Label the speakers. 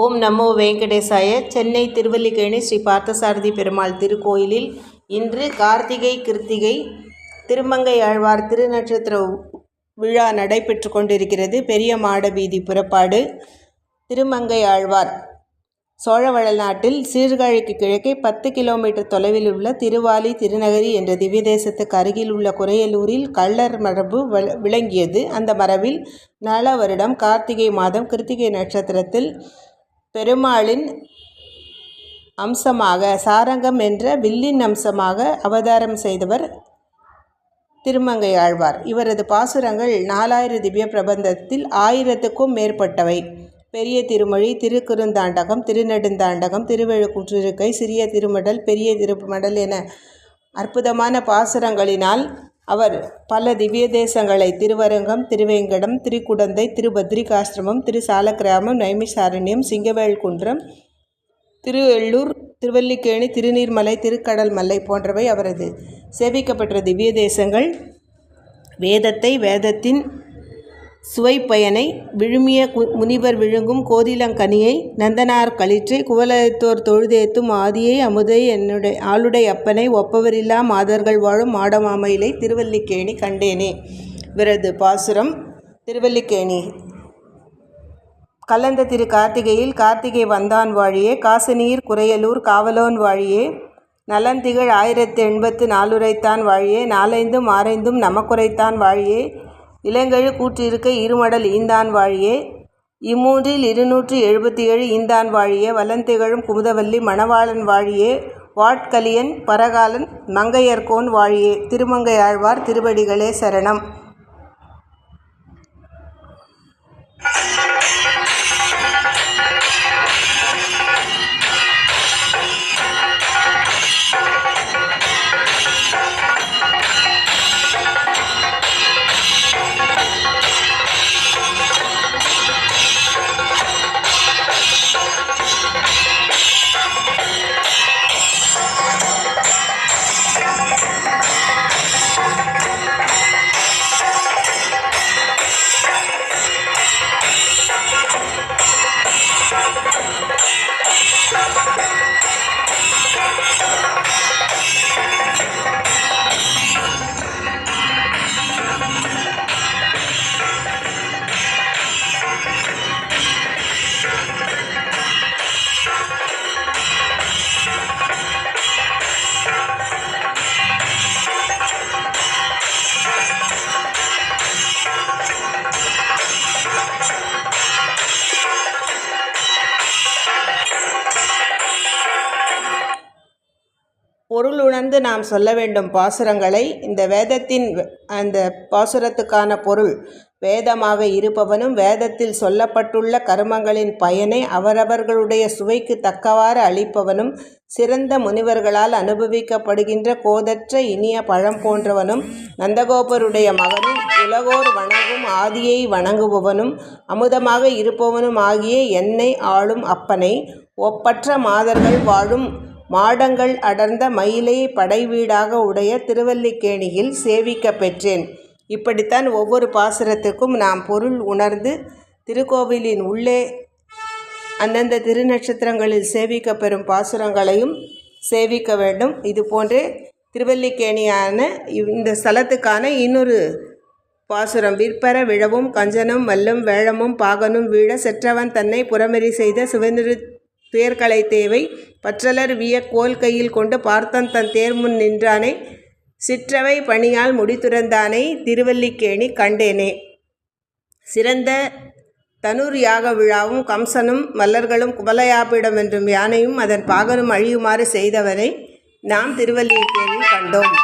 Speaker 1: ஓம் நமோ வெங்கடேசாய. சென்னை திருவல்லிக்கேணி ஸ்ரீ பார்த்தசாரதி பெருமாள் திருக்கோயிலில் இன்று கார்த்திகை கிருத்திகை திருமங்கை ஆழ்வார் திருநட்சத்திர விழா நடைபெற்று கொண்டிருக்கிறது. பெரிய மாட வீதி புறப்பாடு. திருமங்கை ஆழ்வார் சோழவள நாட்டில் சீர்காழிக்கு கிழக்கே 10 கிலோமீட்டர் தொலைவில் உள்ள திருவாலி திருநகரி என்ற திவ்ய தேசத்துக்கு அருகில் உள்ள குறையலூரில் கள்ளர் மரபு விளங்கியது. அந்த மரபில் நல வருடம் கார்த்திகை மாதம் கிருத்திகை நட்சத்திரத்தில் பெருமாளின் அம்சமாக சாரங்கம் என்ற வில்லின் அம்சமாக அவதாரம் செய்தவர் திருமங்கை ஆழ்வார். இவரது பாசுரங்கள் 4000 திவ்ய பிரபந்தத்தில் 1000க்கும் மேற்பட்டவை. பெரிய திருமொழி, திருக்குறுந்தாண்டகம், திருநெடுந்தாண்டகம், திருவெழுக்கூற்றிருக்கை, சிறிய திருமடல், பெரிய திருமடல் என அற்புதமான பாசுரங்களினால் அவர் பல திவ்ய தேசங்களை திருவரங்கம், திருவேங்கடம், திரிகுடந்தை, திருபத்ரிகாசிரமம், திருசாலக்கிராமம், நைமிசாரண்யம், சிங்கவேல்குன்றம், திருவெள்ளூர், திருவல்லிக்கேணி, திருநீர்மலை, திருக்கடல்மலை போன்றவை அவரது சேவிக்கப்பட்ட திவ்ய தேசங்கள். வேதத்தை, வேதத்தின் சுவைப்பயனை, விழுமிய முனிவர் விழுங்கும் கோதிலங்கனியை, நந்தனார் களிற்றை, குவலயத்தோர் தொழுதேத்தும் ஆதியை, அமுதை, என்னுடைய ஆளுடை அப்பனை, ஒப்பவரில்லா மாதர்கள் வாழும் மாடமாமயிலை, திருவல்லிக்கேணி கண்டேனே. இவரது பாசுரம். திருவல்லிக்கேணி கலந்த திரு கார்த்திகையில் கார்த்திகை வந்தான் வாழியே, காசுநீர் குறையலூர் காவலோன் வாழியே, நலந்திகழ் 1084 உரைத்தான் வாழியே, நாலைந்தும் ஆரைந்தும் நமக்குரைத்தான் வாழியே, இளங்கெழு கூற்றிருக்க இருமடல் ஈந்தான் வாழியே, இம்மூன்றில் 277 ஈந்தான் வாழியே, வலந்திகழும் குமுதவல்லி மணவாளன் வாழியே, வாட்கலியன் பரகாலன் மங்கையர்கோன் வாழியே. திருமங்கை ஆழ்வார் திருவடிகளே சரணம். பொருள் உணர்ந்து நாம் சொல்ல வேண்டும் பாசுரங்களை. இந்த வேதத்தின் அந்த பாசுரத்துக்கான பொருள், வேதமாக இருப்பவனும் வேதத்தில் சொல்லப்பட்டுள்ள கர்மங்களின் பயனை அவரவர்களுடைய சுவைக்கு தக்கவாறு அளிப்பவனும், சிறந்த முனிவர்களால் அனுபவிக்கப்படுகின்ற கோதற்ற இனிய பழம் போன்றவனும், நந்தகோபருடைய மகனும், உலகோர் வணங்கும் ஆதியை வணங்குபவனும், அமுதமாக இருப்பவனும் ஆகிய என்னை ஆளும் அப்பனை, ஒப்பற்ற மாதர்கள் வாழும் மாடங்கள் அடர்ந்த மயிலை படைவீடாக உடைய திருவல்லிக்கேணியில் சேவிக்க பெற்றேன். இப்படித்தான் ஒவ்வொரு பாசுரத்துக்கும் நாம் பொருள் உணர்ந்து திருக்கோவிலின் உள்ளே அந்தந்த திருநட்சத்திரங்களில் சேவிக்க பெறும் பாசுரங்களையும் சேவிக்க வேண்டும். இது போன்றே திருவல்லிக்கேணியான இந்த ஸ்தலத்துக்கான இன்னொரு பாசுரம். விற்பர விழவும் கஞ்சனும் மல்லும் வேழமும் பாகனும் வீழ செற்றவன் தன்னை புறமெறி செய்த சுவந்திரு துயர்களை தேவை பற்றலர் விய கோல் கையில் கொண்டு பார்த்தன் தன் தேர்முன் நின்றானே, சிற்றவை பணியால் முடித்துறந்தானே, திருவல்லிக்கேணி கண்டேனே. சிறந்த தனுர் யாக விழாவும் கம்சனும் மல்லர்களும் குவலயாபிடம் என்றும் யானையும் அதன் பாகனும் அழியுமாறு செய்தவனை நாம் திருவல்லிக்கேணி கண்டோம்.